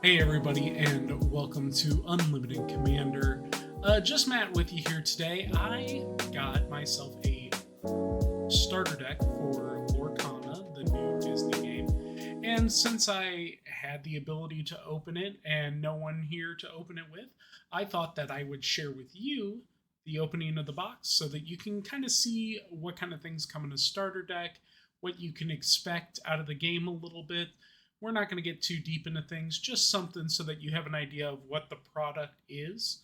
Hey everybody, and welcome to Unlimited Commander. Just Matt with you here today. I got myself a starter deck for Lorcana, the new Disney game, and since I had the ability to open it and no one here to open it with, I thought that I would share with you the opening of the box so that you can kind of see what kind of things come in a starter deck, what you can expect out of the game a little bit. We're not going to get too deep into things, just something so that you have an idea of what the product is.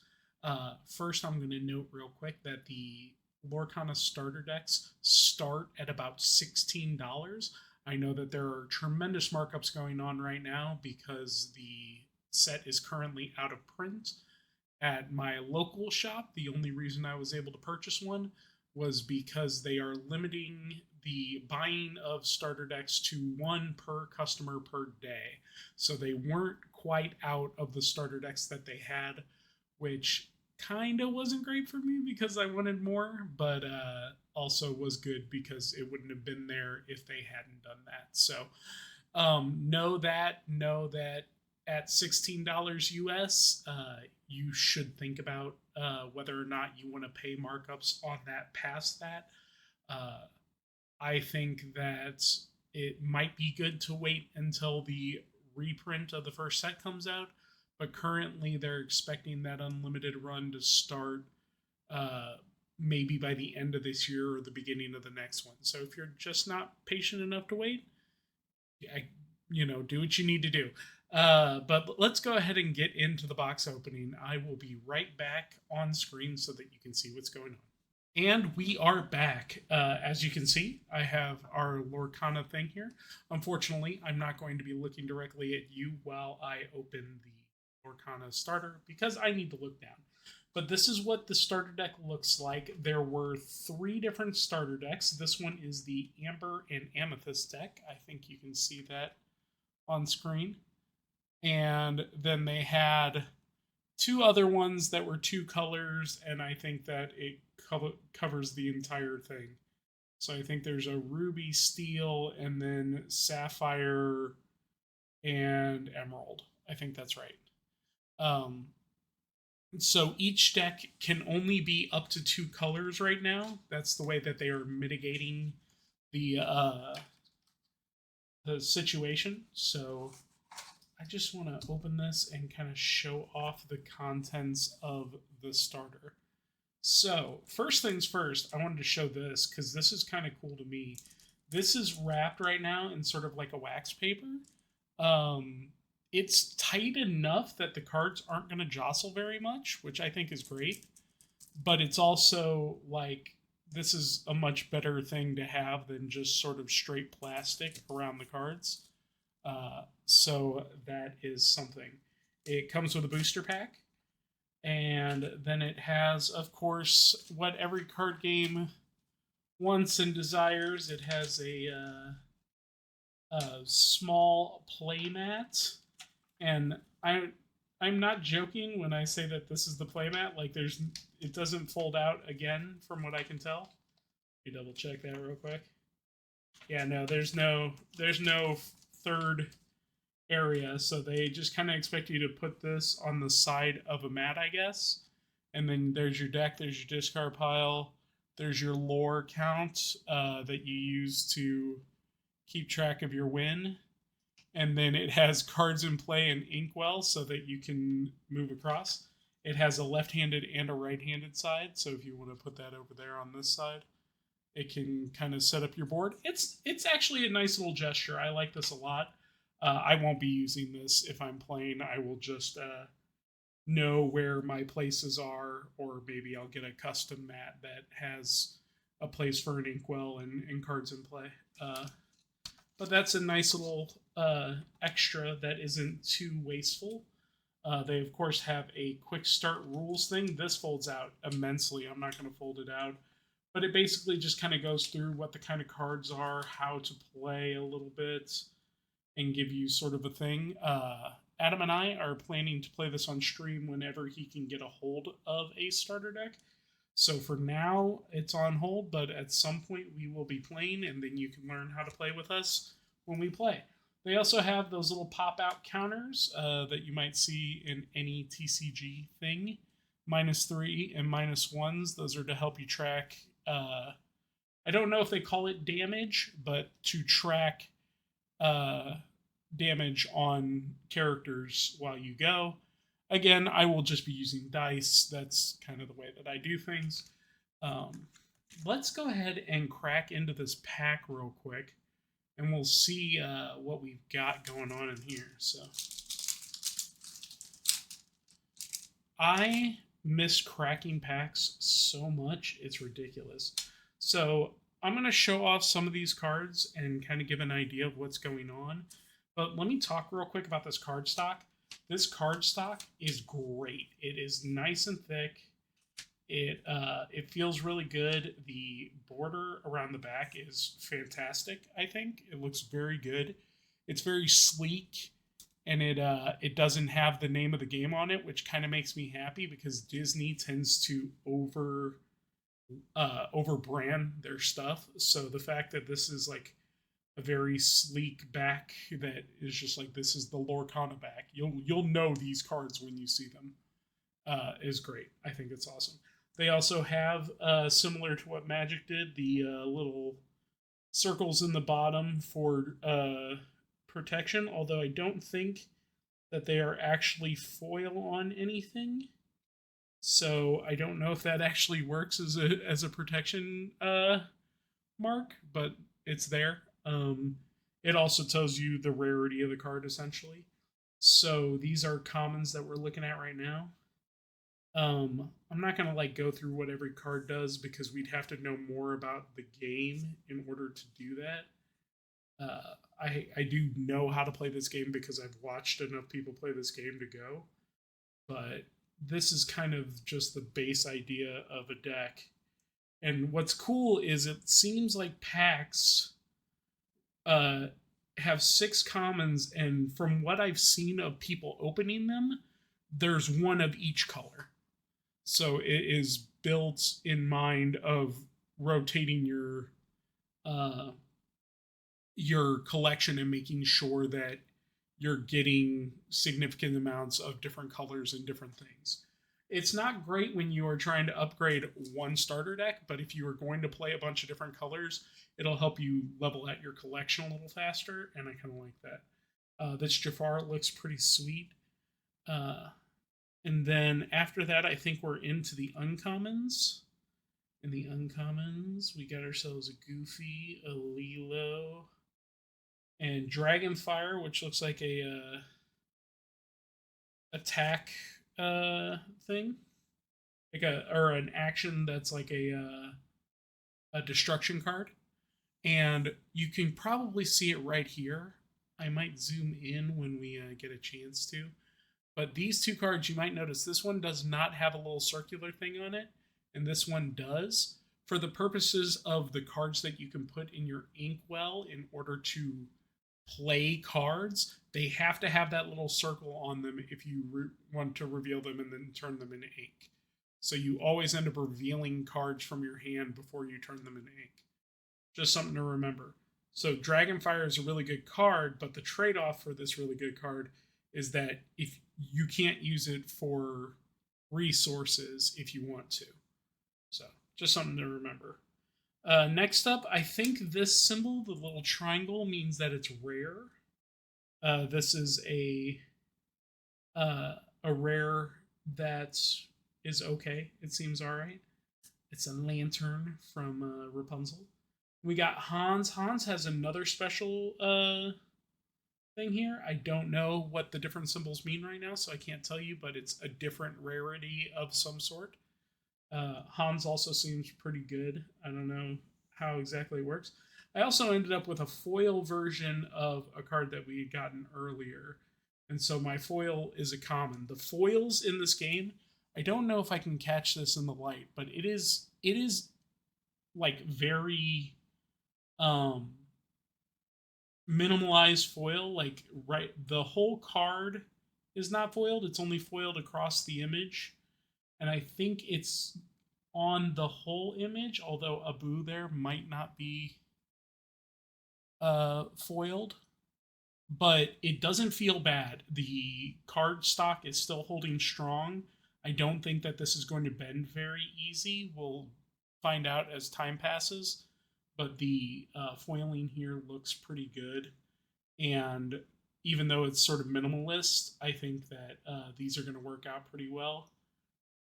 First, I'm going to note real quick that the Lorcana starter decks start at about $16. I know that there are tremendous markups going on right now because the set is currently out of print at my local shop. The only reason I was able to purchase one was because they are limiting the buying of starter decks to one per customer per day. So they weren't quite out of the starter decks that they had, which kind of wasn't great for me because I wanted more, but also was good because it wouldn't have been there if they hadn't done that. So know that at $16 US, you should think about whether or not you want to pay markups on that past that. I think that it might be good to wait until the reprint of the first set comes out, but currently they're expecting that unlimited run to start maybe by the end of this year or the beginning of the next one. So if you're just not patient enough to wait, do what you need to do. But let's go ahead and get into the box opening. I will be right back on screen so that you can see what's going on. And we are back. As you can see, I have our Lorcana thing here. Unfortunately, I'm not going to be looking directly at you while I open the Lorcana starter because I need to look down. But this is what the starter deck looks like. There were 3 different starter decks. This one is the Amber and Amethyst deck. I think you can see that on screen. And then they had 2 other ones that were 2 colors, and I think that it covers the entire thing. So I think there's a ruby steel and then sapphire and emerald. I think that's right. So each deck can only be up to 2 colors right now. That's the way that they are mitigating the situation. So I just want to open this and kind of show off the contents of the starter. So, first things first, I wanted to show this because this is kind of cool to me. This is wrapped right now in sort of like a wax paper. It's tight enough that the cards aren't going to jostle very much, which I think is great. But it's also like, this is a much better thing to have than just sort of straight plastic around the cards. So that is something. It comes with a booster pack. And then it has, of course, what every card game wants and desires. It has a small playmat, and I'm not joking when I say that this is the playmat. Like, it doesn't fold out again, from what I can tell. Let me double check that real quick. Yeah, no, there's no third area, so they just kind of expect you to put this on the side of a mat, I guess. And then there's your deck, there's your discard pile, there's your lore count that you use to keep track of your win. And then it has cards in play and inkwell so that you can move across. It has a left-handed and a right-handed side, so if you want to put that over there on this side, it can kind of set up your board. It's actually a nice little gesture. I like this a lot. I won't be using this if I'm playing. I will just know where my places are, or maybe I'll get a custom mat that has a place for an inkwell and cards in play. But that's a nice little extra that isn't too wasteful. They, of course, have a quick start rules thing. This folds out immensely. I'm not going to fold it out. But it basically just kind of goes through what the kind of cards are, how to play a little bit, and give you sort of a thing. Adam and I are planning to play this on stream whenever he can get a hold of a starter deck. So for now, it's on hold, but at some point we will be playing, and then you can learn how to play with us when we play. They also have those little pop-out counters that you might see in any TCG thing. -3 and -1s. Those are to help you track. I don't know if they call it damage, but to track uh, damage on characters while you go. Again, I will just be using dice. That's kind of the way that I do things. Um, let's go ahead and crack into this pack real quick, and we'll see what we've got going on in here. So, I miss cracking packs so much, it's ridiculous. So, I'm going to show off some of these cards and kind of give an idea of what's going on. But let me talk real quick about this card stock. This card stock is great. It is nice and thick. It feels really good. The border around the back is fantastic. I think it looks very good. It's very sleek, and it doesn't have the name of the game on it, which kind of makes me happy because Disney tends to over brand their stuff. So the fact that this is like a very sleek back that is just like this is the Lorcana back. You'll know these cards when you see them. Is great. I think it's awesome. They also have similar to what Magic did, the little circles in the bottom for protection. Although I don't think that they are actually foil on anything. So I don't know if that actually works as a protection mark, but it's there. It also tells you the rarity of the card essentially. So these are commons that we're looking at right now. I'm not gonna like go through what every card does because we'd have to know more about the game in order to do that. I do know how to play this game because I've watched enough people play this game to go, but this is kind of just the base idea of a deck. And what's cool is it seems like packs have 6 commons, and from what I've seen of people opening them, there's one of each color. So it is built in mind of rotating your collection and making sure that you're getting significant amounts of different colors and different things. It's not great when you are trying to upgrade one starter deck, but if you are going to play a bunch of different colors, it'll help you level out your collection a little faster, and I kind of like that. This Jafar looks pretty sweet. And then after that, I think we're into the uncommons. In the uncommons, we got ourselves a Goofy, a Lilo, and Dragonfire, which looks like a attack thing, like an action that's like a destruction card. And you can probably see it right here. I might zoom in when we get a chance to. But these 2 cards, you might notice this one does not have a little circular thing on it, and this one does. For the purposes of the cards that you can put in your inkwell in order to play cards, they have to have that little circle on them if you want to reveal them and then turn them into ink. So you always end up revealing cards from your hand before you turn them into ink. Just something to remember. So Dragonfire is a really good card, but the trade-off for this really good card is that if you can't use it for resources if you want to. So just something to remember. Next up, I think this symbol, the little triangle, means that it's rare. This is a rare that is okay. It seems all right. It's a lantern from Rapunzel. We got Hans. Hans has another special thing here. I don't know what the different symbols mean right now, so I can't tell you, but it's a different rarity of some sort. Hans also seems pretty good. I don't know how exactly it works. I also ended up with a foil version of a card that we had gotten earlier. And so my foil is a common. The foils in this game, I don't know if I can catch this in the light, but it is like very minimalized foil. Like right, the whole card is not foiled. It's only foiled across the image. And I think it's on the whole image, although Abu there might not be foiled. but it doesn't feel bad. The card stock is still holding strong. I don't think that this is going to bend very easy. We'll find out as time passes, but the foiling here looks pretty good. And even though it's sort of minimalist, I think that these are going to work out pretty well.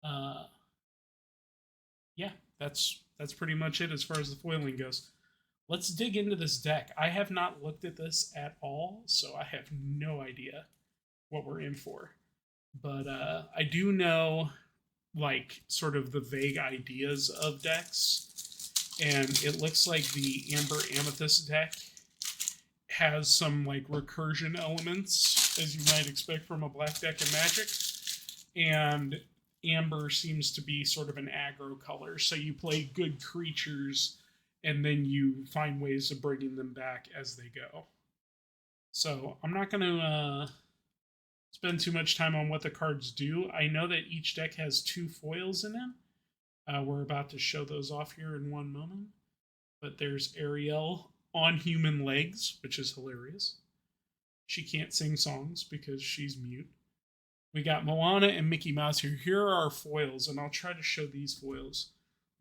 Uh, yeah, that's pretty much it as far as the foiling goes. Let's dig into this deck. I have not looked at this at all, so I have no idea what we're in for. But I do know, like, sort of the vague ideas of decks, and it looks like the Amber Amethyst deck has some like recursion elements, as you might expect from a black deck in Magic, and Amber seems to be sort of an aggro color, so you play good creatures and then you find ways of bringing them back as they go. So I'm not going to spend too much time on what the cards do. I know that each deck has 2 foils in it. We're about to show those off here in one moment. But there's Ariel on human legs, which is hilarious. She can't sing songs because she's mute. We got Moana and Mickey Mouse here. Here are our foils, and I'll try to show these foils.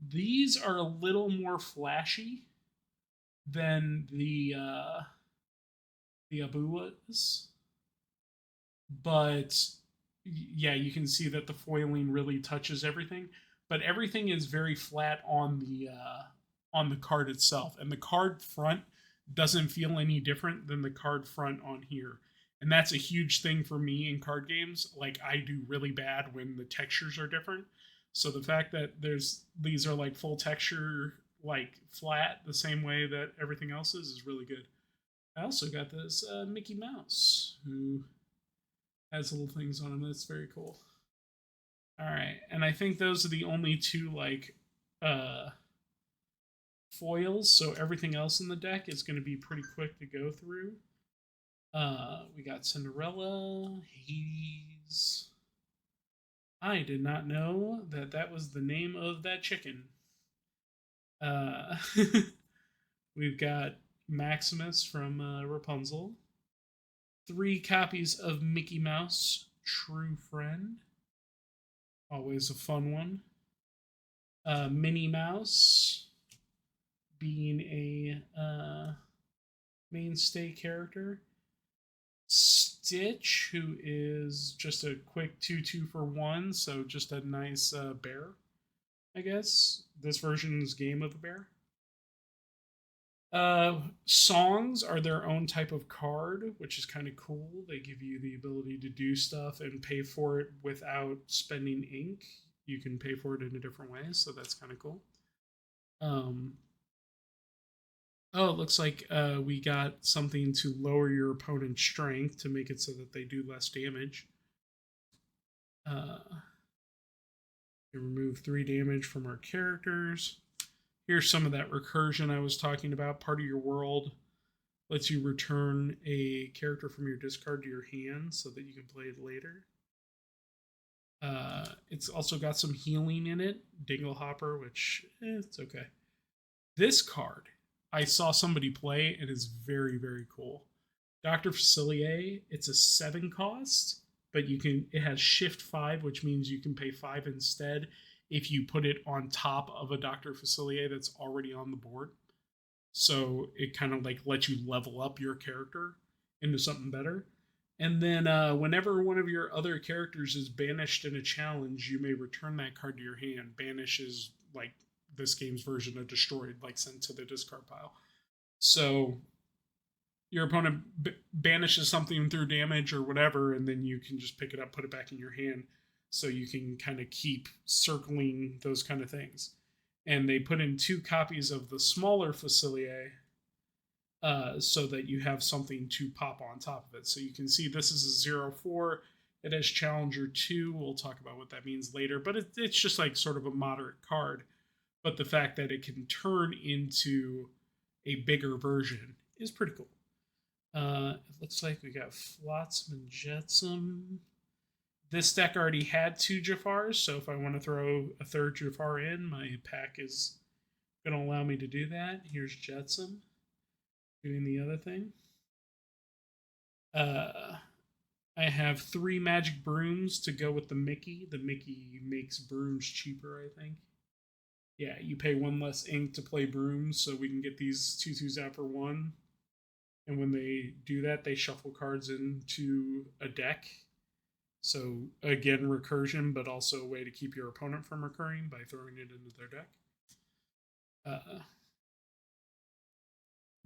These are a little more flashy than the Abuas, but yeah, you can see that the foiling really touches everything. But everything is very flat on the card itself, and the card front doesn't feel any different than the card front on here. And that's a huge thing for me in card games. Like, I do really bad when the textures are different. So the fact that these are like full texture, like flat, the same way that everything else is really good. I also got this Mickey Mouse who has little things on him. That's very cool. All right, and I think those are the only 2 like foils. So everything else in the deck is going to be pretty quick to go through. We got Cinderella, Hades. I did not know that that was the name of that chicken. Uh, we've got Maximus from Rapunzel. 3 copies of Mickey Mouse, True Friend. Always a fun one. Minnie Mouse being a mainstay character. Stitch, who is just a quick 2/2 for 1, so just a nice bear, I guess. This version's Game of the Bear. Songs are their own type of card, which is kind of cool. They give you the ability to do stuff and pay for it without spending ink. You can pay for it in a different way, so that's kind of cool. Um, oh, it looks like we got something to lower your opponent's strength to make it so that they do less damage. You remove 3 damage from our characters. Here's some of that recursion I was talking about. Part of your world lets you return a character from your discard to your hand so that you can play it later. It's also got some healing in it. Dinglehopper, which it's okay. This card I saw somebody play and is very, very cool. Dr. Facilier, it's a 7 cost, but it has shift 5, which means you can pay 5 instead if you put it on top of a Dr. Facilier that's already on the board. So it kind of like lets you level up your character into something better. And then whenever one of your other characters is banished in a challenge, you may return that card to your hand. Banish is like this game's version of destroyed, like sent to the discard pile. So your opponent banishes something through damage or whatever, and then you can just pick it up, put it back in your hand. So you can kind of keep circling those kind of things. And they put in 2 copies of the smaller Facilier so that you have something to pop on top of it. So you can see this is a 0/4. It has Challenger 2. We'll talk about what that means later. But it's just like sort of a moderate card. But the fact that it can turn into a bigger version is pretty cool. It looks like we got Flotsam and Jetsam. This deck already had 2 Jafars, so if I want to throw a 3rd Jafar in, my pack is going to allow me to do that. Here's Jetsam doing the other thing. Uh, I have 3 magic brooms to go with the Mickey. The Mickey makes brooms cheaper, I think. Yeah, you pay 1 less ink to play brooms, so we can get these tutus out for 1. And when they do that, they shuffle cards into a deck. So again, recursion, but also a way to keep your opponent from recurring by throwing it into their deck. Uh,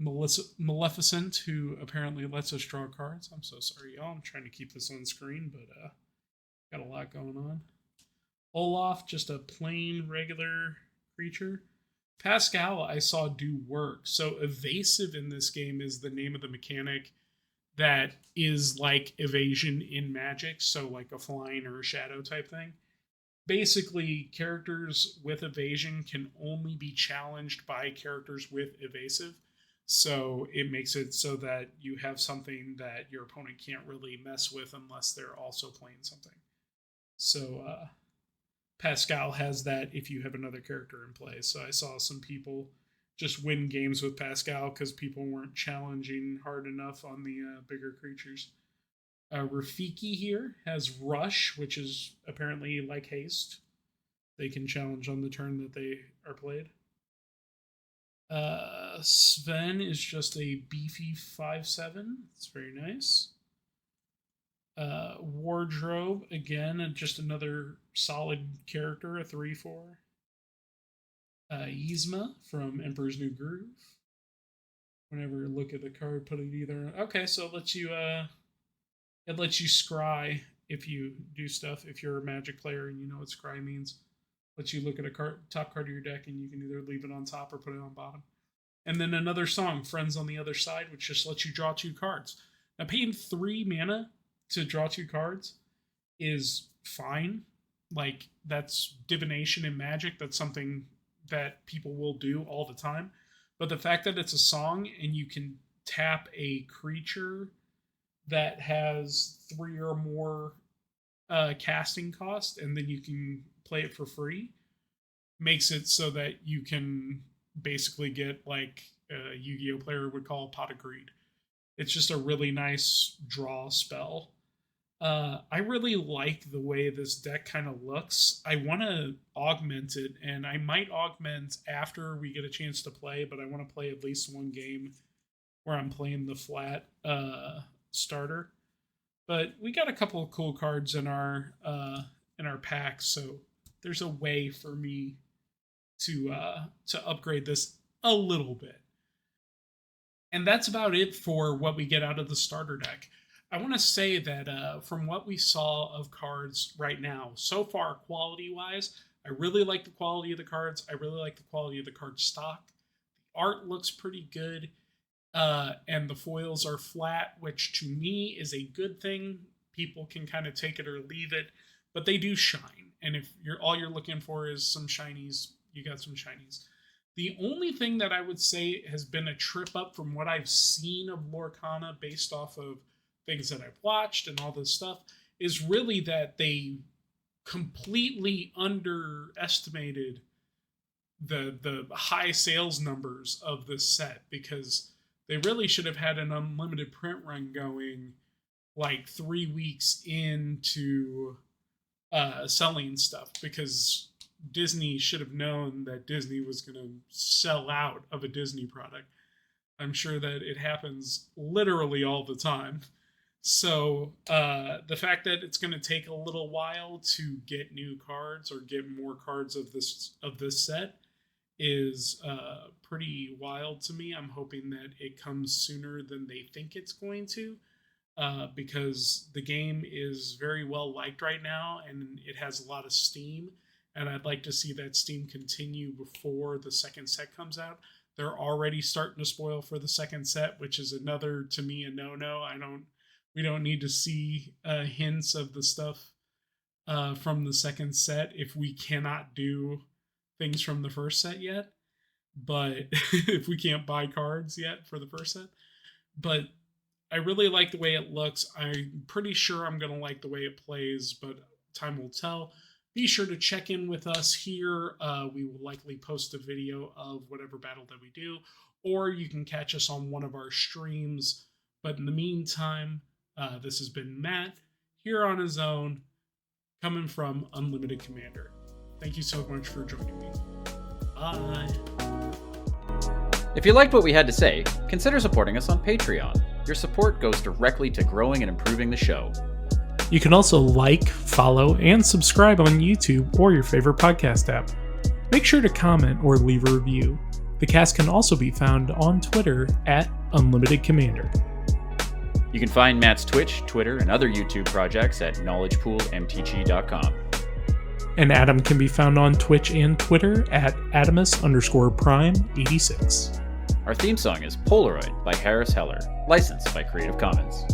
Maleficent, who apparently lets us draw cards. I'm so sorry, y'all. I'm trying to keep this on screen, but got a lot going on. Olaf, just a plain regular creature. Pascal, I saw do work. So evasive in this game is the name of the mechanic that is like evasion in Magic, so like a flying or a shadow type thing. Basically, characters with evasion can only be challenged by characters with evasive. So it makes it so that you have something that your opponent can't really mess with unless they're also playing something. So Pascal has that if you have another character in play. So I saw some people just win games with Pascal because people weren't challenging hard enough on the bigger creatures. Rafiki here has Rush, which is apparently like haste. They can challenge on the turn that they are played. Sven is just a beefy 5/7. It's very nice. Wardrobe, again, just another solid character, a 3/4. Yzma from Emperor's New Groove. Whenever you look at the card, put it either. Okay, so it lets you scry if you do stuff. If you're a Magic player and you know what scry means, lets you look at a top card of your deck and you can either leave it on top or put it on bottom. And then another song, Friends on the Other Side, which just lets you draw 2 cards. Now, paying 3 mana to draw 2 cards is fine. Like, that's divination in Magic. That's something that people will do all the time. But the fact that it's a song and you can tap a creature that has 3 or more casting cost and then you can play it for free makes it so that you can basically get like a Yu-Gi-Oh player would call a Pot of Greed. It's just a really nice draw spell. I really like the way this deck kind of looks. I want to augment it, and I might augment after we get a chance to play, but I want to play at least 1 game where I'm playing the flat starter. But we got a couple of cool cards in our pack, so there's a way for me to upgrade this a little bit. And that's about it for what we get out of the starter deck. I want to say that from what we saw of cards right now, so far, quality wise, I really like the quality of the cards. I really like the quality of the card stock. The art looks pretty good, and the foils are flat, which to me is a good thing. People can kind of take it or leave it, but they do shine. And if you're all you're looking for is some shinies, you got some shinies. The only thing that I would say has been a trip up from what I've seen of Lorcana based off of things that I've watched and all this stuff is really that they completely underestimated the high sales numbers of this set because they really should have had an unlimited print run going like 3 weeks into selling stuff because Disney should have known that Disney was going to sell out of a Disney product. I'm sure that it happens literally all the time. So the fact that it's going to take a little while to get new cards or get more cards of this set is pretty wild to me. I'm hoping that it comes sooner than they think it's going to. Because the game is very well liked right now and it has a lot of steam. And I'd like to see that steam continue before the second set comes out. They're already starting to spoil for the second set, which is another to me a no-no. We don't need to see hints of the stuff from the second set if we cannot do things from the first set yet. But if we can't buy cards yet for the first set, but I really like the way it looks. I'm pretty sure I'm going to like the way it plays, but time will tell. Be sure to check in with us here. We will likely post a video of whatever battle that we do, or you can catch us on one of our streams. But in the meantime, This has been Matt here on his own, coming from Unlimited Commander. Thank you so much for joining me. Bye. If you liked what we had to say, consider supporting us on Patreon. Your support goes directly to growing and improving the show. You can also like, follow, and subscribe on YouTube or your favorite podcast app. Make sure to comment or leave a review. The cast can also be found on Twitter at Unlimited Commander. You can find Matt's Twitch, Twitter, and other YouTube projects at knowledgepoolmtg.com. And Adam can be found on Twitch and Twitter at Adamus_Prime86. Our theme song is Polaroid by Harris Heller, licensed by Creative Commons.